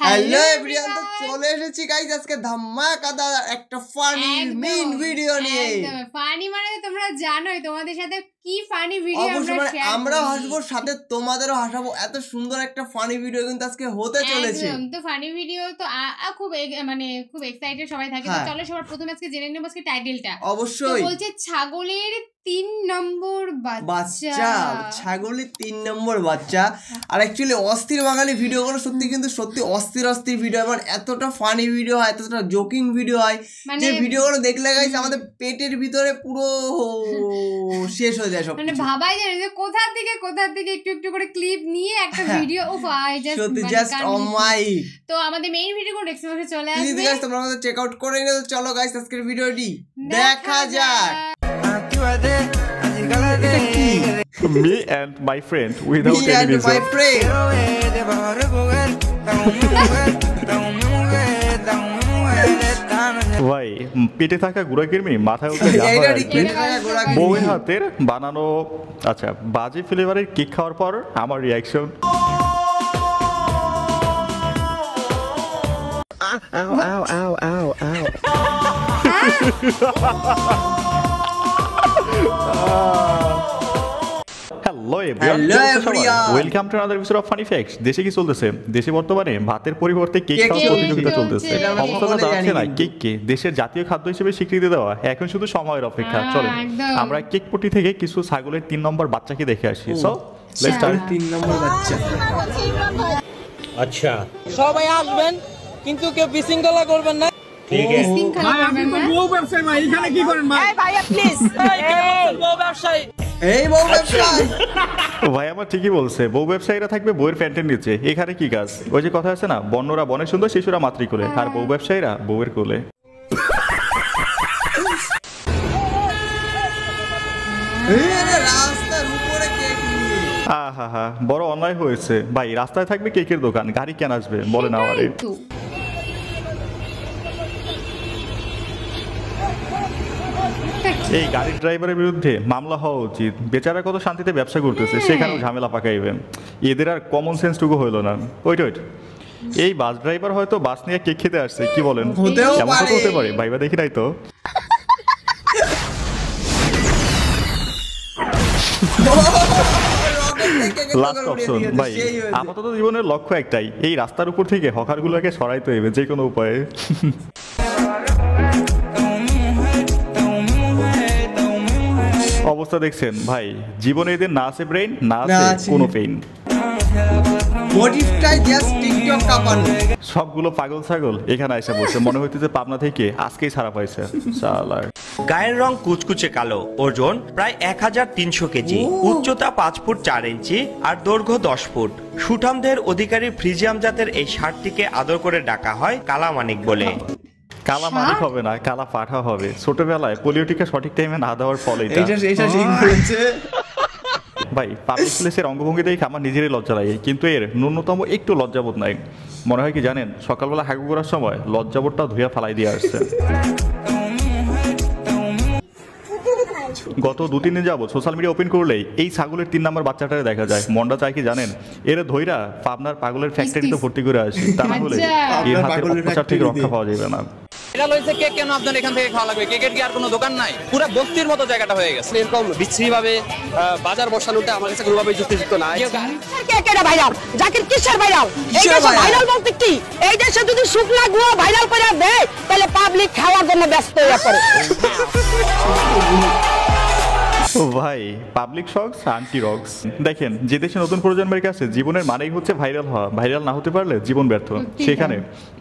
Hello everyone, তো চলে এসেছি গাইস আজকে ধামাকাদার একটা ফানি মেইন ভিডিও নিয়ে। ফানি মানে তোমরা জানোই তোমাদের সাথে কি ফানি ভিডিও আমরা হাসবো, সাথে তোমাদেরও হাসাবো। এত সুন্দর একটা ফানি ভিডিও কিন্তু আজকে হতে চলেছে। তো ফানি ভিডিও তো খুব খুব এক্সাইটেড সবাই থাকে। তো চলো সবার প্রথমে আজকে জেনে নেব আজকে টাইটেলটা। অবশ্যই বলছে ছাগলের 3 নম্বর বাচ্চা। ছাগলের 3 নম্বর বাচ্চা। আর অ্যাকচুয়ালি অস্থির বাঙালি ভিডিওগুলো সত্যি অস্থির ভিডিও। মানে এতটা ফানি ভিডিও হয়, এতটা জোকিং ভিডিও হয়, যে ভিডিওগুলো দেখলে গাইস আমাদের পেটের ভিতরে পুরো শেষ হয়ে যায় সব। মানে ভাবাই যায় যে কোথা থেকে একটু করে ক্লিপ নিয়ে একটা ভিডিও জাস্ট অমাইক। তো আমাদের মেইন ভিডিওগুলো নেক্সট মাসে চলে আসবে। প্লিজ গাইস তোমরা আমাদের চেক আউট করে নিও। চলো গাইস আজকের ভিডিওটি দেখা যাক। Me and my friend without any reason. ভাই পেটে থাকা গুড়া কিরমি মাথায় উঠে বউয়ের হাতের বানানো আচ্ছা বাজে ফ্লেভারের কেক খাওয়ার পর আমার reaction welcome to another episode of funny facts. দেশে কি চলতেছে? দেশে বর্তমানে ভাতের পরিবর্তে কেক খাওয়ার প্রতিযোগিতা চলতেছে। অবস্থাটা দাঁড়াচ্ছে না কেককে দেশের জাতীয় খাদ্য হিসেবে স্বীকৃতি দেওয়া এখন শুধু সময়ের অপেক্ষা। চলেন আমরা কেক পটি থেকে কিছু ছাগলের 3 নম্বর বাচ্চাকে দেখে আসি। So let's start. 3 নম্বর বাচ্চা। আচ্ছা সবাই আসবেন কিন্তু কেউ বিশৃঙ্খলা করবেন না, ঠিক আছে? বউ ব্যবসায়ী ভাই এখানে কি করেন ভাই? এই ভাইয়া প্লিজ, বউ ব্যবসায়ী ভাই আমার ঠিকই বলছে, বউ ব্যবসায়ীরা থাকবে বউয়ের প্যান্টের নিচে। এখানে কি কাজ? ওই যে কথা আছে না, বন্যরা বনে সুন্দর, শিশুরা মাতৃকোলে, আর বউ ব্যবসায়ীরা বউয়ের কোলে। আহা বড় অন্যায় হয়েছে ভাই। রাস্তায় থাকবে কেকের দোকান, গাড়ি কেন আসবে বলে না আমারে। এই গাড়ির ড্রাইভারের বিরুদ্ধে মামলা হওয়া উচিত। বেচারা কত শান্তিতে ব্যবসা করতেছে, সেখানেও ঝামেলা পাকাইবেন। এদের আর কমন সেন্সটুকু হইল না। ওইট এই বাস ড্রাইভার হয়তো বাস নিয়ে কেক খেতে আসছে, কি বলেন? কেমন হতে পারে ভাইবা, দেখি নাই তো। লাস্ট অপশন ভাই, আপাতত জীবনের লক্ষ্য একটাই, এই রাস্তার উপর থেকে হকারগুলোকে সরাইতে হইবে যে কোনো উপায়ে। অবস্থা দেখছেন ভাই, জীবনে এদের না আছে ব্রেইন, না আছে কোনো পেইন। সবগুলো পাগল ছাগল এখানে এসে বসে, মনে হইতেছে পাবনা থেকে আজকেই ছাড়া পাইছে। গায়ের রং কুচকুচে কালো, ওজন প্রায় 1300 কেজি, উচ্চতা 5 ফুট 4 ইঞ্চি আর দৈর্ঘ্য 10 ফুট। সুঠামদের অধিকারী ফ্রিজিয়াম জাতের এই ষাঁড়টিকে আদর করে ডাকা হয় কালামানিক বলে। কালা মানিক হবে না, কালা পাঠা হবে। ছোটবেলায় পোলিও টিকা সঠিক টাইমে না দেওয়ার ফলে ভাই পাবলিক প্লেসের অঙ্গভঙ্গি দেখে আমার নিজেরই লজ্জা লাগে, কিন্তু এর ন্যূনতম একটু লজ্জাবোধ নাই। মনে হয় কি জানেন, সকালবেলা হাগু করার সময় লজ্জাবোধটা ধুইয়া ফালাই দিয়ে আসছে। গত 2-3 দিন যাবো সোশ্যাল মিডিয়া ওপেন করলেই এই ছাগলের 3 নম্বর বাচ্চাটারে দেখা যায়। মনটা চায় কি জানেন, এর ধইরা পাবনার পাগলের ফ্যাক্টরিতে ভর্তি করে আসি, তা না হলে এর হাতের অত্যাচার থেকে রক্ষা পাওয়া যাবে না। এটা লইছে কেক কেন আপনার এখান থেকে খাওয়া লাগবে? কেকের কি আর কোনো দোকান নাই? পুরো বস্তির মতো জায়গাটা হয়ে গেছে। এরকম বিচ্ছিরি ভাবে বাজার বসানোটা আমার কাছে কোনোভাবেই যুক্তিযুক্ত না। কেকেটা ভাইরাল, জাকির কিসের ভাইরাল? এই দেশে ভাইরাল বলতে কি, এই দেশে যদি শুকনা গুয়া ভাইরাল করে দেয় তাহলে পাবলিক খাওয়ার জন্য ব্যস্ত হয়ে পড়ে। ভাই পাবলিক শক্স আন্টি রক্স। দেখেন, যে দেশে নতুন প্রজন্মের কাছে জীবনের মানেই হচ্ছে ভাইরাল হওয়া, ভাইরাল না হতে পারলে জীবন ব্যর্থ, সেখানে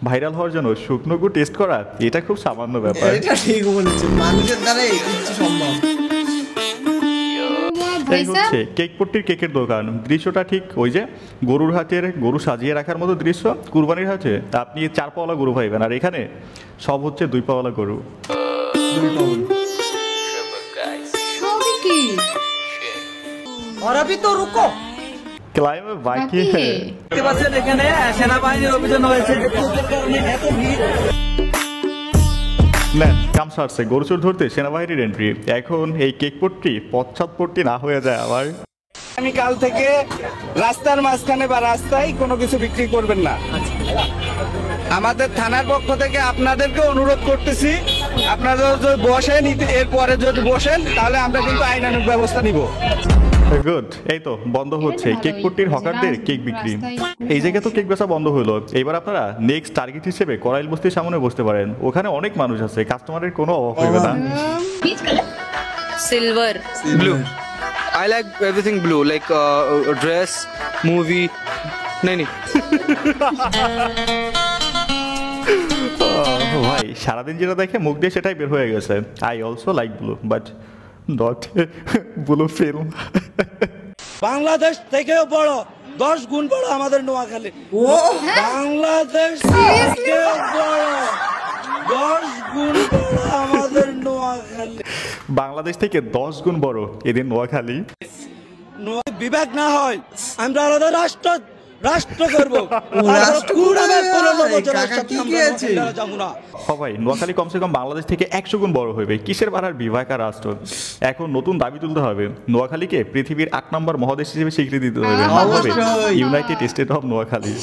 ভাইরাল হওয়ার জন্য শুকনো গু টেস্ট করা এটা খুব সামান্য ব্যাপার। এটা ঠিক বলেছেন, মানুষের দ্বারাই কিছু সম্ভব। এই হচ্ছে কেক পট্টির কেকের দোকান। দৃশ্যটা ঠিক ওই যে গরুর হাটের গরু সাজিয়ে রাখার মতো দৃশ্য। কুরবানির হাটে আপনি 4 পাওয়ালা গরু পাইবেন, আর এখানে সব হচ্ছে 2 পাওয়ালা গরু। और अभी तो रुको, क्लाइम में बाकी है। এখানে সেনাবাহিনীর অভিযান হয়েছে। কাম সারছে, গরু চোর ধরতে সেনাবাহিনীর এন্ট্রি। এখন এই কেক পট্টি পশ্চাৎপট্টি না হয়ে যায় আবার। আমি কাল থেকে রাস্তার মাঝখানে বা রাস্তায় কোনো কিছু বিক্রি করবেন না। আমাদের থানার পক্ষ থেকে আপনাদেরকে অনুরোধ করতেছি, আপনারা যদি বসেন, এরপরে যদি বসেন তাহলে আমরা কিন্তু আইনানুগ ব্যবস্থা নিব। গুড, এই তো বন্ধ হচ্ছে কেক পট্টির হকারদের কেক বিক্রি। এই জায়গায় তো কেক বেচা বন্ধ হলো, এবার আপনারা নেক্সট টার্গেট হিসেবে করাইল বস্তির সামনে বসতে পারেন। ওখানে অনেক মানুষ আছে, কাস্টমারের কোনো অভাব হবে না। Silver blue, I like everything blue, like dress, movie. नहीं ভাই সারাদিন যেটা দেখে মুখ দিয়ে সেটাই বের হয়ে গেছে। I also like blue but not blue film. Bangladesh থেকেও বড়, 10 গুণ বড় আমাদের নোয়াখালী। বাংলাদেশ থেকেও বড়, 10 গুণ বড় আমাদের নোয়াখালী। বাংলাদেশ থেকে 10 গুণ বড় এদের নোয়াখালী। বিভাগ না হয় আমরা আলাদা রাষ্ট্র করবো। ভাই নোয়াখালী কমসে কম বাংলাদেশ থেকে 100 গুণ বড় হবে, কিসের বাড়ার বিভাগ আর রাষ্ট্র। এখন নতুন দাবি তুলতে হবে, নোয়াখালীকে পৃথিবীর 8 নম্বর মহাদেশ হিসেবে স্বীকৃতি দিতে হবে, ইউনাইটেড স্টেট অফ নোয়াখালী।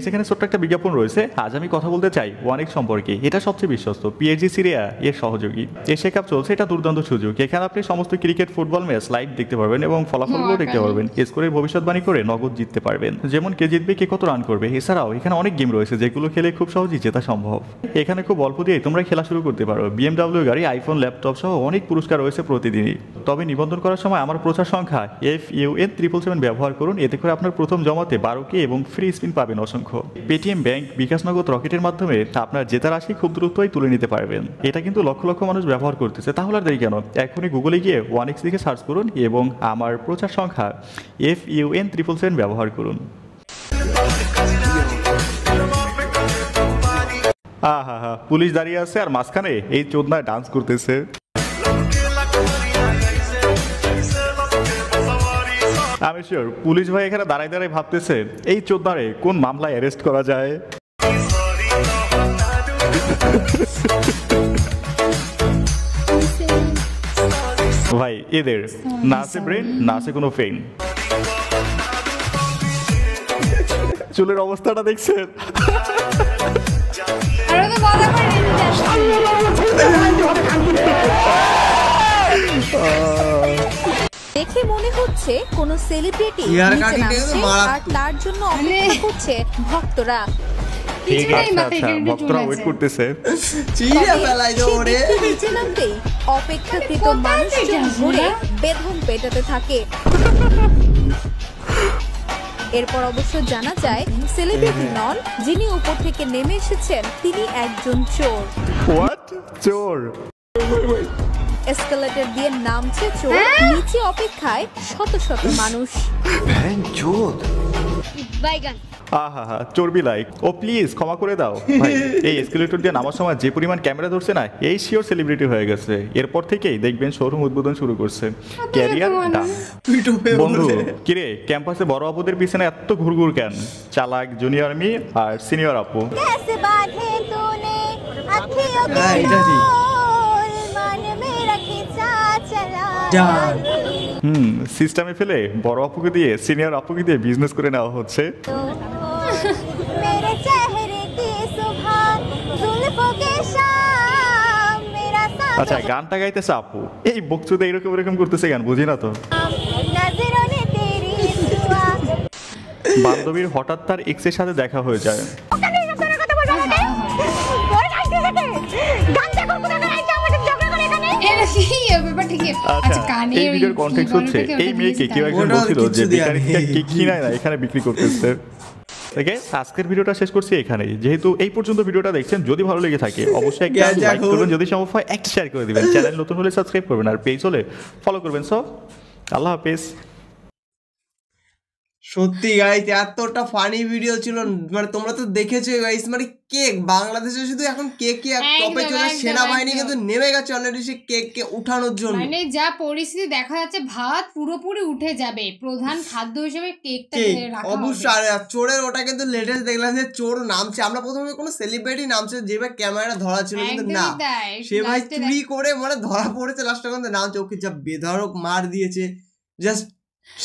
এখানে ছোট্ট একটা বিজ্ঞাপন রয়েছে। আজ আমি কথা বলতে চাই ওয়ানিক সম্পর্কে। এটা সবচেয়ে বিশ্বস্ত পিএসজি সিরিয়া এর সহযোগী। এশিয়া কাপ চলছে, এটা দুর্দান্ত সুযোগ। এখানে আপনি সমস্ত ক্রিকেট, ফুটবল ম্যাচ লাইভ দেখতে পারবেন এবং ফলাফলগুলো দেখতে পারবেন। স্কোরের ভবিষ্যৎবাণী করে নগদ জিততে পারবেন, যেমন কে জিতবে, কে কত রান করবে। এছাড়াও এখানে অনেক গেম রয়েছে যেগুলো খেলে খুব সহজেই জেতা সম্ভব। এখানে খুব অল্প দিয়ে তোমরা খেলা শুরু করতে পারো। BMW গাড়ি, আইফোন, ল্যাপটপ সহ অনেক পুরস্কার রয়েছে প্রতিদিনই। তবে নিবন্ধন করার সময় আমার প্রচার সংখ্যা FUN777 ব্যবহার করুন, এতে করে আপনার প্রথম জমাতে 12K এবং ফ্রি স্পিন পাবেন অসংখ্য। পেটিএম ব্যাংক, বিকাশ নগদ, রকেটের মাধ্যমে আপনার জেতা রাশি খুব দ্রুতই তুলে নিতে পারবেন। এটা কিন্তু লক্ষ লক্ষ মানুষ ব্যবহার করতেছে, তাহলে আর দেরি কেন? এখনই গুগলে গিয়ে ওয়ানিক্স লিখে সার্চ করুন এবং আমার প্রচার সংখ্যা FUN777 ব্যবহার করুন। আহা, পুলিশ দাঁড়িয়ে আছে আর মাঝখানে এই চোদনায় ডান্স করতেছে। আমি শিওর পুলিশ ভাই এখানে দাঁড়ায় দাঁড়ায় ভাবতেছে এই চোদনারে কোন মামলায় অ্যারেস্ট করা যায়। ভাই এদের না আছে ব্রেন, না আছে কোনো ফেন। চুলের অবস্থাটা দেখছেন? দেখে মনে হচ্ছে কোন সেলিব্রিটি নিচে নামছে আর তার জন্য অপেক্ষা করছে ভক্তরা। ভক্তরা ওয়েট করতেছে। নিচে নামতেই অপেক্ষাকৃত মানুষজন ঘুরে বেদম পেটাতে থাকে। এরপর অবশ্য জানা যায় সেলিব্রিটি নন, যিনি উপর থেকে নেমে এসেছেন তিনি একজন চোর। চোর এসকেলেটর দিয়ে নামছে চোর, নিচে অপেক্ষায় শত শত মানুষ। আহা, চর্বি লাইক। ও প্লিজ ক্ষমা করে দাও ভাই। এই এসকেলেটর দিয়ে নামার সময় যে পরিমাণ ক্যামেরা ধরছে না, এই শিওর সেলিব্রিটি হয়ে গেছে। এরপর থেকেই দেখবেন শোরুম উদ্বোধন শুরু করছে। ক্যারিয়ার ডান। বন্ধু কিরে, ক্যাম্পাসে বড় আপুদের পিছনে এত ঘুরঘুর কেন? চালাক জুনিয়র মি আর সিনিয়র আপু। সিস্টেমে ফেলে বড় আপুকে দিয়ে সিনিয়র আপুকে দিয়ে বিজনেস করে নেওয়া হচ্ছে। আচ্ছা, গানটা গাইতেছে আপু, এই বকচুদে এরকম এরকম করতেছে গান, বুঝি না তো। বান্ধবীর হঠাৎ তার এক্সের সাথে দেখা হয়ে যায়। এই ভিডিওর কনটেক্সট হচ্ছে এই মেয়েকে কেউ একজন বলছিল যে বেকারি থেকে কেক কিনায় না এখানে বিক্রি করতেছে। আজকের ভিডিওটা শেষ করছি এখানেই। যেহেতু এই পর্যন্ত ভিডিওটা দেখছেন, যদি ভালো লেগে থাকে অবশ্যই একটা লাইক করবেন, যদি সম্ভব হয় একটা শেয়ার করে দিবেন। চ্যানেল নতুন হলে সাবস্ক্রাইব করবেন আর পেজ হলে ফলো করবেন। সো আল্লাহ হাফেজ। সত্যি গাইস এতটা ফানি ভিডিও ছিল, মানে তোমরা তো দেখেছো গাইস, মানে কেক বাংলাদেশে শুধু এখন কেক টপে চলে, সেনাবাহিনী কিন্তু নেমে গেছে অলরেডি সে কেককে উঠানোর জন্য। মানে যা পরিস্থিতি দেখা যাচ্ছে, ভাত পুরোপুরি উঠে যাবে, প্রধান খাদ্য হিসেবে কেকটা রাখা হবে অবশ্যই। আর চোরের ওটা কিন্তু লেটেস্ট দেখলাম যে চোর নামছে, আমরা প্রথমে কোনো সেলিব্রিটি নামছে যেভাবে ক্যামেরা ধরা ছিল, কিন্তু না, সে ভাই চুরি করে মানে ধরা পড়েছে লাস্টে, কিন্তু নামছে। ওকে যা বেধড়ক মার দিয়েছে, জাস্ট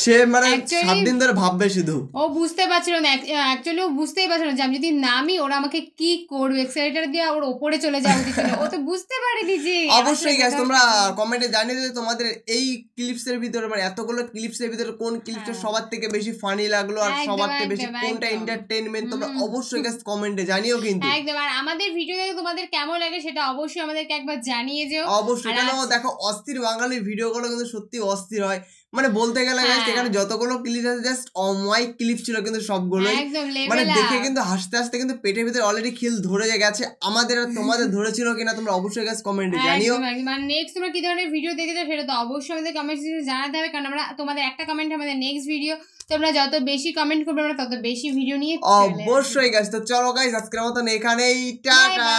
সে মানে 7 দিন ধরে ভাববে শুধু, ও বুঝতে পারছিল না, অ্যাকচুয়ালি ও বুঝতেই পারছিল না যে আমি যদি নামি ওরা আমাকে কি করবে, এক্সেলেটর দিয়ে ওর উপরে চলে যাওয়া উচিত ছিল, ও তো বুঝতে পারেনি যে। অবশ্যই গাইস তোমরা কমেন্টে জানিয়ে দিও তোমাদের এই ক্লিপসের ভিতরে মানে এতগুলো ক্লিপসের ভিতরে কোন ক্লিপটা সবার থেকে বেশি ফানি লাগলো আর সবার থেকে বেশি কোনটা এন্টারটেইনমেন্ট, তোমরা অবশ্যই গাইস কমেন্টে জানিও কিন্তু একদম। আর আমাদের ভিডিও দেখে তোমাদের কেমন লাগে সেটা অবশ্যই আমাদেরকে একবার জানিয়ে যেও। অবশ্যই, কেন দেখো অস্থির বাঙালির ভিডিওগুলো কিন্তু সত্যি অস্থির হয়, মানে বলতে গেলে গাইস এখানে যতগুলো ক্লিপ আছে জাস্ট অমাইক ক্লিপ ছিল কিন্তু সবগুলোই, মানে দেখে কিন্তু হাসতে হাসতে কিন্তু পেটের ভিতরে অলরেডি খিল ধরে গেছে। আমাদের আর তোমাদের ধরেছিল কিনা তোমরা অবশ্যই গাইস কমেন্টে জানিও। মানে নেক্সট তোমরা কি ধরনের ভিডিও দেখতে চাও সেটা তো অবশ্যই আমাদের কমেন্ট সেকশনে জানাতে হবে, কারণ আমরা তোমাদের একটা কমেন্ট আমাদের নেক্সট ভিডিও, তোমরা যত বেশি কমেন্ট করবে আমরা তত বেশি ভিডিও নিয়ে অবশ্যই গাইস। তো চলো গাইস আজকের মতন এখানেই, টাটা।